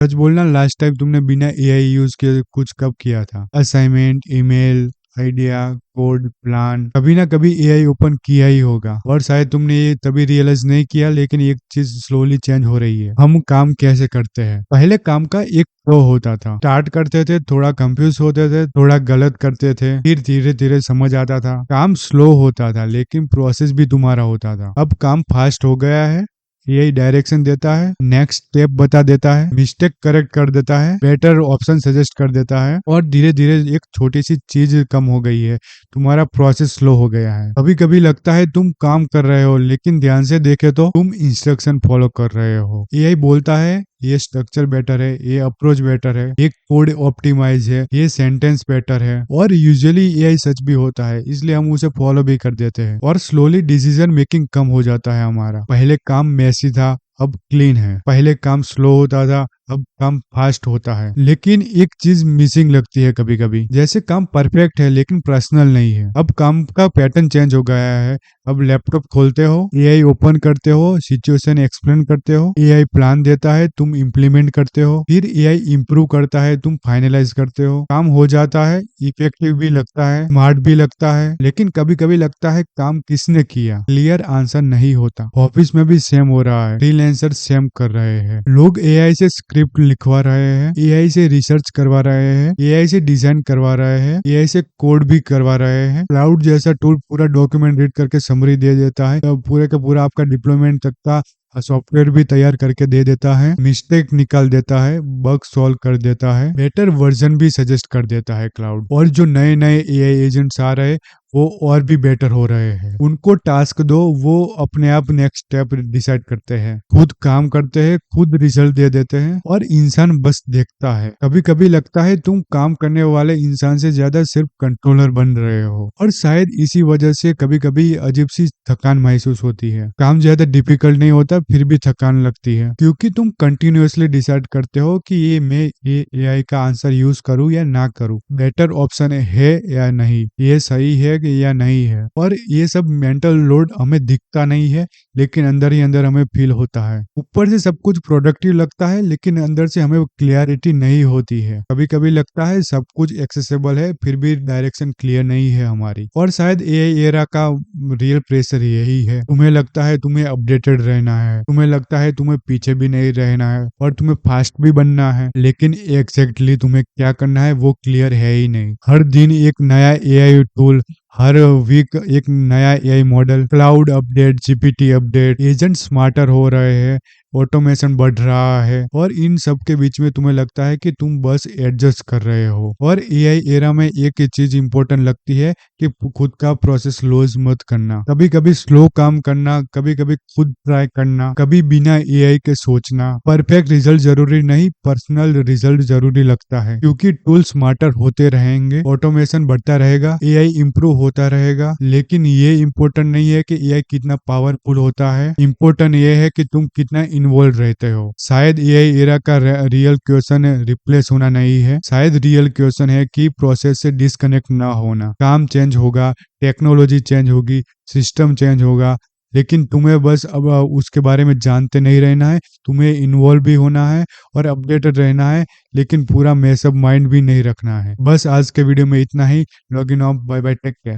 सच बोलना, last time तुमने बिना एआई यूज किए कुछ कब किया था? Assignment, email, idea, code, plan, कभी ना कभी एआई ओपन किया ही होगा। और शायद तुमने ये तभी रियलाइज नहीं किया, लेकिन एक चीज स्लोली चेंज हो रही है। हम काम कैसे करते हैं? पहले काम का एक फ्लो होता था। स्टार्ट करते थे, थोड़ा कंफ्यूज होते थे, थोड़ा गलत करते थे, फिर धीरे धीरे समझ आता था। काम स्लो होता था, लेकिन प्रोसेस भी तुम्हारा होता था। अब काम फास्ट हो गया है। यही डायरेक्शन देता है, नेक्स्ट स्टेप बता देता है, मिस्टेक करेक्ट कर देता है, बेटर ऑप्शन सजेस्ट कर देता है, और धीरे धीरे एक छोटी सी चीज कम हो गई है, तुम्हारा प्रोसेस स्लो हो गया है। कभी कभी लगता है तुम काम कर रहे हो, लेकिन ध्यान से देखे तो तुम इंस्ट्रक्शन फॉलो कर रहे हो। एआई बोलता है ये स्ट्रक्चर बेटर है, ये अप्रोच बेटर है, ये कोड ऑप्टिमाइज है, ये सेंटेंस बेटर है, और यूजुअली एआई सच भी होता है, इसलिए हम उसे फॉलो भी कर देते हैं, और स्लोली डिसीजन मेकिंग कम हो जाता है हमारा। पहले काम मैसी था, अब क्लीन है। पहले काम स्लो होता था, अब काम फास्ट होता है। लेकिन एक चीज मिसिंग लगती है कभी कभी, जैसे काम परफेक्ट है लेकिन पर्सनल नहीं है। अब काम का पैटर्न चेंज हो गया है। अब लैपटॉप खोलते हो, एआई ओपन करते हो, सिचुएशन एक्सप्लेन करते हो, एआई प्लान देता है, तुम इम्प्लीमेंट करते हो, फिर एआई इंप्रूव करता है, तुम फाइनलाइज करते हो। काम हो जाता है, इफेक्टिव भी लगता है, स्मार्ट भी लगता है, लेकिन कभी कभी लगता है काम किसने किया, क्लियर आंसर नहीं होता। ऑफिस में भी सेम हो रहा है, फ्रीलांसर सेम कर रहे हैं, लोग एआई से स्क्रिप्ट लिखवा रहे हैं, एआई से रिसर्च करवा रहे हैं, एआई से डिजाइन करवा रहे हैं, एआई से कोड भी करवा रहे हैं। क्लाउड जैसा टूल पूरा डॉक्यूमेंट रीड करके समरी दे देता है, तो पूरे का पूरा आपका डिप्लॉयमेंट तक का सॉफ्टवेयर भी तैयार करके दे देता है, मिस्टेक निकाल देता है, बग सॉल्व कर देता है, बेटर वर्जन भी सजेस्ट कर देता है क्लाउड। और जो नए नए एआई एजेंट्स आ रहे हैं, वो और भी बेटर हो रहे हैं। उनको टास्क दो, वो अपने आप नेक्स्ट स्टेप डिसाइड करते हैं, खुद काम करते हैं, खुद रिजल्ट दे देते हैं, और इंसान बस देखता है। कभी कभी लगता है तुम काम करने वाले इंसान से ज्यादा सिर्फ कंट्रोलर बन रहे हो, और शायद इसी वजह से कभी कभी अजीब सी थकान महसूस होती है। काम ज्यादा डिफिकल्ट नहीं होता, फिर भी थकान लगती है, क्योंकि तुम कंटिन्यूअसली डिसाइड करते हो कि ये एआई का आंसर यूज करूं या ना करूं, बेटर ऑप्शन है या नहीं, ये सही है या नहीं है। और ये सब मेंटल लोड हमें दिखता नहीं है, लेकिन अंदर ही अंदर हमें फील होता है। ऊपर से सब कुछ प्रोडक्टिव लगता है, लेकिन अंदर से हमें क्लियरिटी नहीं होती है। कभी कभी लगता है सब कुछ एक्सेसिबल है, फिर भी डायरेक्शन क्लियर नहीं है हमारी। और शायद एआई एरा का रियल प्रेशर यही है। तुम्हें लगता है तुम्हें अपडेटेड रहना है, तुम्हें लगता है तुम्हें पीछे भी नहीं रहना है, और तुम्हें फास्ट भी बनना है, लेकिन एग्जैक्टली तुम्हें क्या करना है वो क्लियर है ही नहीं। हर दिन एक नया एआई टूल, हर वीक एक नया AI model, cloud update, GPT update, agent smarter हो रहे हैं, ऑटोमेशन बढ़ रहा है, और इन सब के बीच में तुम्हें लगता है कि तुम बस एडजस्ट कर रहे हो। और एआई एरा में एक चीज इंपॉर्टेंट लगती है कि खुद का प्रोसेस लॉस मत करना। कभी कभी स्लो काम करना, कभी कभी खुद ट्राई करना, कभी बिना एआई के सोचना। परफेक्ट रिजल्ट जरूरी नहीं, पर्सनल रिजल्ट जरूरी लगता है, क्योंकि टूल स्मार्टर होते रहेंगे, ऑटोमेशन बढ़ता रहेगा, एआई इंप्रूव होता रहेगा, लेकिन ये इम्पोर्टेंट नहीं है कि एआई कितना पावरफुल होता है। इम्पोर्टेंट ये है कि तुम कितना इन्वॉल्व रहते हो। शायद एआई एरा का रियल क्वेश्चन रिप्लेस होना नहीं है, शायद रियल क्वेश्चन है कि प्रोसेस से डिस्कनेक्ट ना होना। काम चेंज होगा, टेक्नोलॉजी चेंज होगी, सिस्टम चेंज होगा, लेकिन तुम्हें बस अब उसके बारे में जानते नहीं रहना है, तुम्हें इन्वॉल्व भी होना है और अपडेटेड रहना है, लेकिन पूरा मैसअप माइंड भी नहीं रखना है। बस आज के वीडियो में इतना ही। Log in off, bye bye, take care.